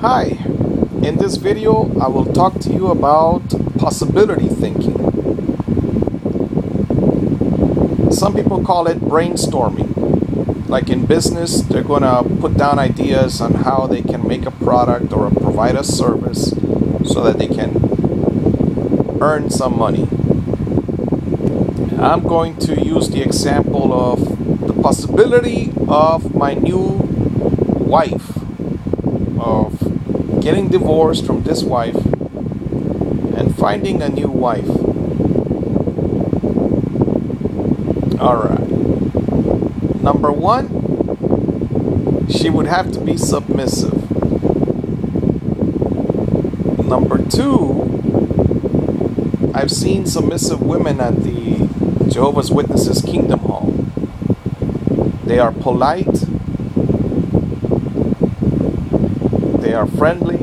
Hi, in this video I will talk to you about possibility thinking. Some people call it brainstorming. Like in business, they're going to put down ideas on how they can make a product or provide a service so that they can earn some money. I'm going to use the example of the possibility of my new wife, of getting divorced from this wife and finding a new wife. Alright. Number one, she would have to be submissive. Number two, I've seen submissive women at the Jehovah's Witnesses Kingdom Hall. They are polite, they are friendly,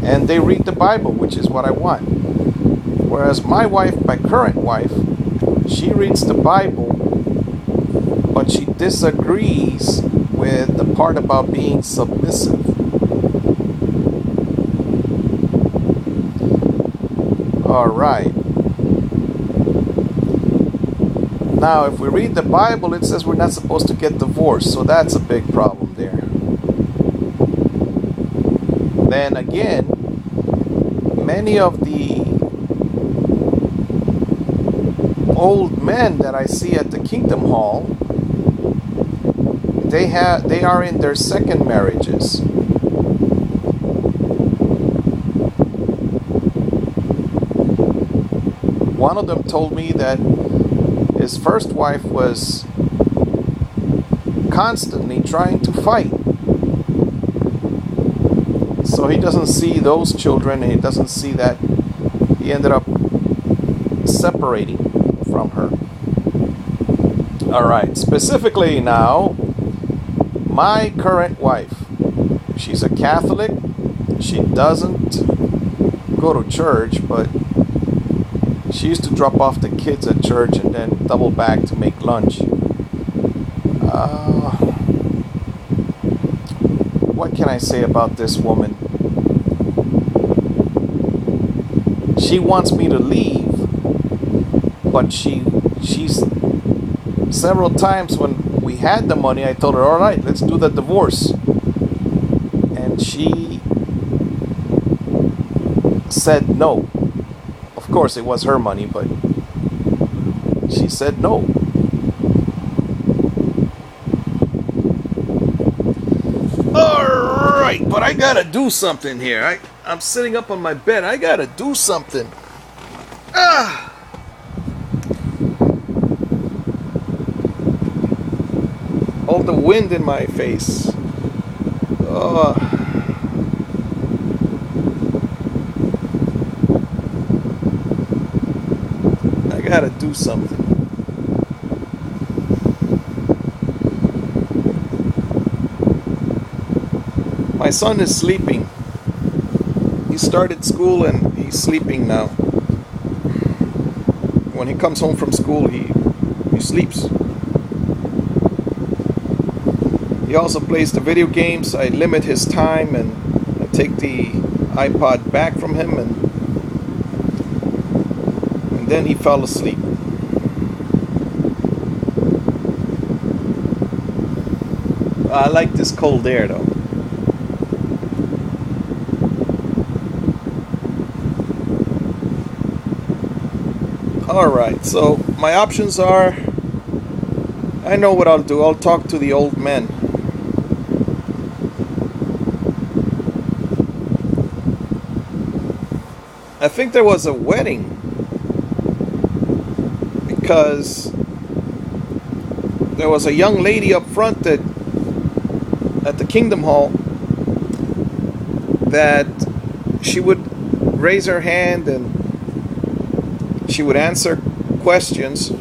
and they read the Bible, which is what I want. Whereas my wife, my current wife, she reads the Bible, but she disagrees with the part about being submissive. Alright. Now, if we read the Bible, it says we're not supposed to get divorced, so that's a big problem there. Then again, many of the old men that I see at the Kingdom Hall, they are in their second marriages. One of them told me that his first wife was constantly trying to fight. So he doesn't see those children, and he doesn't see that he ended up separating from her. Alright, specifically now, my current wife, she's a Catholic. She doesn't go to church, but she used to drop off the kids at church and then double back to make lunch. What can I say about this woman? She wants me to leave, but she's several times when we had the money, I told her, all right, let's do the divorce. And she said no. Of course, it was her money, but she said no. Alright, but I gotta do something here. I'm sitting up on my bed. I gotta do something. All the wind in my face. I gotta do something. My son is sleeping. He started school and he's sleeping now. When he comes home from school, he sleeps. He also plays the video games. I limit his time and I take the iPod back from him, and then he fell asleep. I like this cold air though. Alright, so my options are, I know what I'll do. I'll talk to the old men. I think there was a wedding, because there was a young lady up front that at the Kingdom Hall that she would raise her hand and she would answer questions,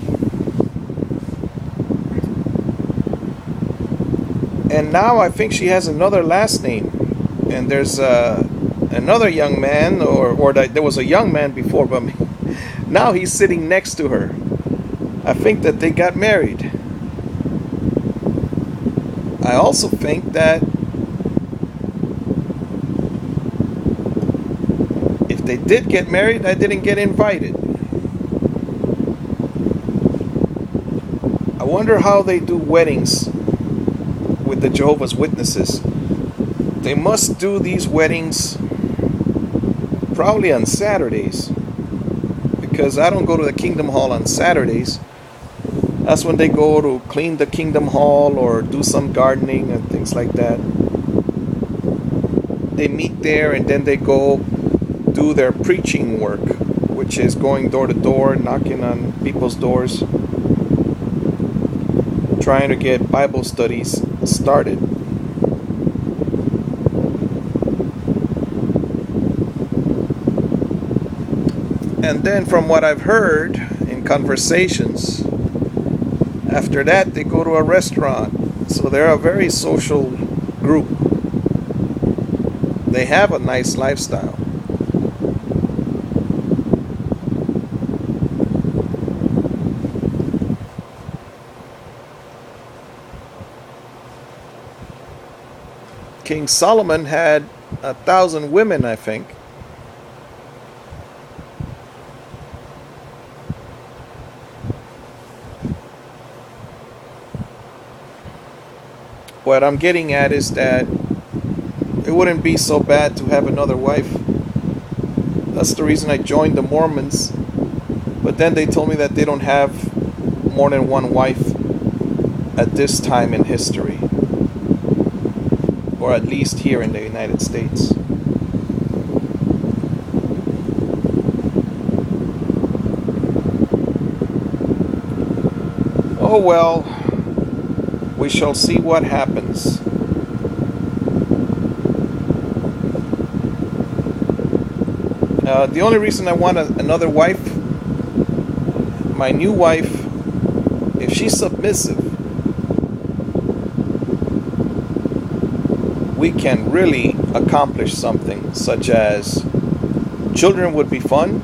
and now I think she has another last name, and there's another young man, or there was a young man before, but now he's sitting next to her. I think that they got married. I also think that if they did get married, I didn't get invited. I wonder how they do weddings with the Jehovah's Witnesses. They must do these weddings probably on Saturdays, because I don't go to the Kingdom Hall on Saturdays. That's when they go to clean the Kingdom Hall or do some gardening and things like that. They meet there and then they go do their preaching work, which is going door to door, knocking on people's doors, trying to get Bible studies started. And then from what I've heard in conversations, after that they go to a restaurant. So they're a very social group. They have a nice lifestyle. King Solomon had 1,000 women, I think. What I'm getting at is that it wouldn't be so bad to have another wife. That's the reason I joined the Mormons. But then they told me that they don't have more than one wife at this time in history, or at least here in the United States. Oh well, we shall see what happens. The only reason I want another wife, my new wife, if she's submissive, we can really accomplish something, such as children would be fun,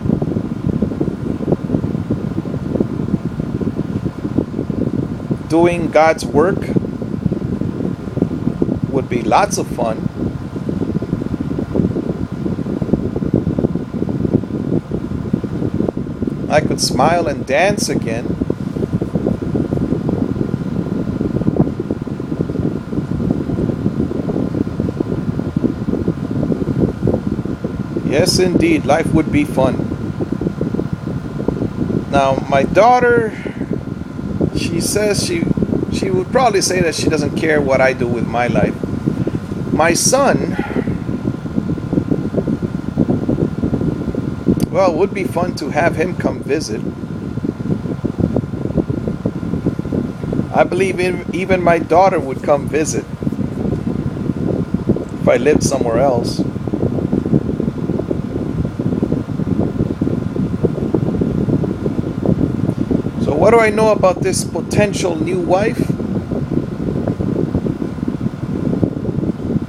doing God's work would be lots of fun. I could smile and dance again. Yes, indeed, life would be fun. Now, my daughter, she says she would probably say that she doesn't care what I do with my life. My son, well, it would be fun to have him come visit. I believe even my daughter would come visit if I lived somewhere else. So what do I know about this potential new wife?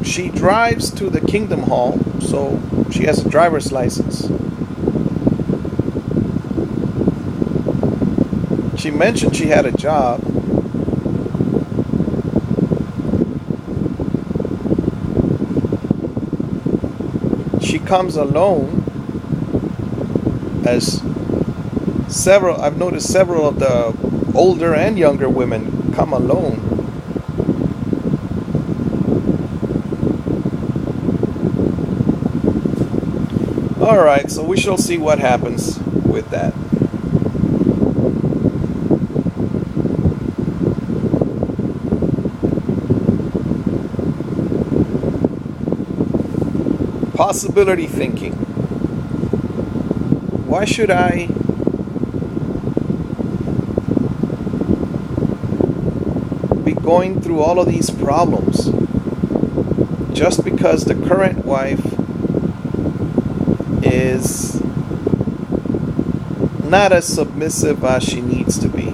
She drives to the Kingdom Hall, so she has a driver's license. She mentioned she had a job. She comes alone, as I've noticed several of the older and younger women come alone. Alright, so we shall see what happens with that. Possibility thinking. Why should I be going through all of these problems just because the current wife is not as submissive as she needs to be?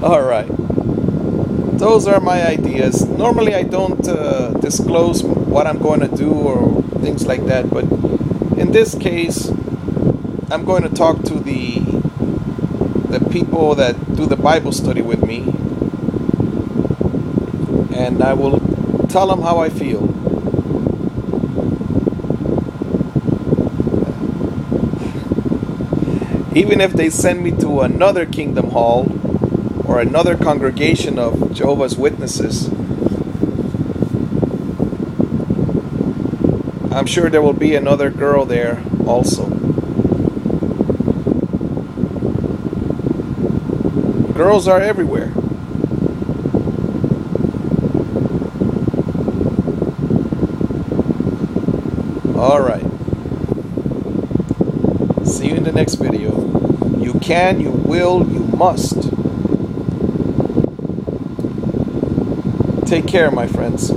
Alright, those are my ideas. Normally I don't disclose what I'm going to do or things like that. But in this case, I'm going to talk to the people that do the Bible study with me, and I will tell them how I feel. Even if they send me to another Kingdom Hall or another congregation of Jehovah's Witnesses, I'm sure there will be another girl there also. Girls are everywhere. All right. See you in the next video. You can, you will, you must. Take care, my friends.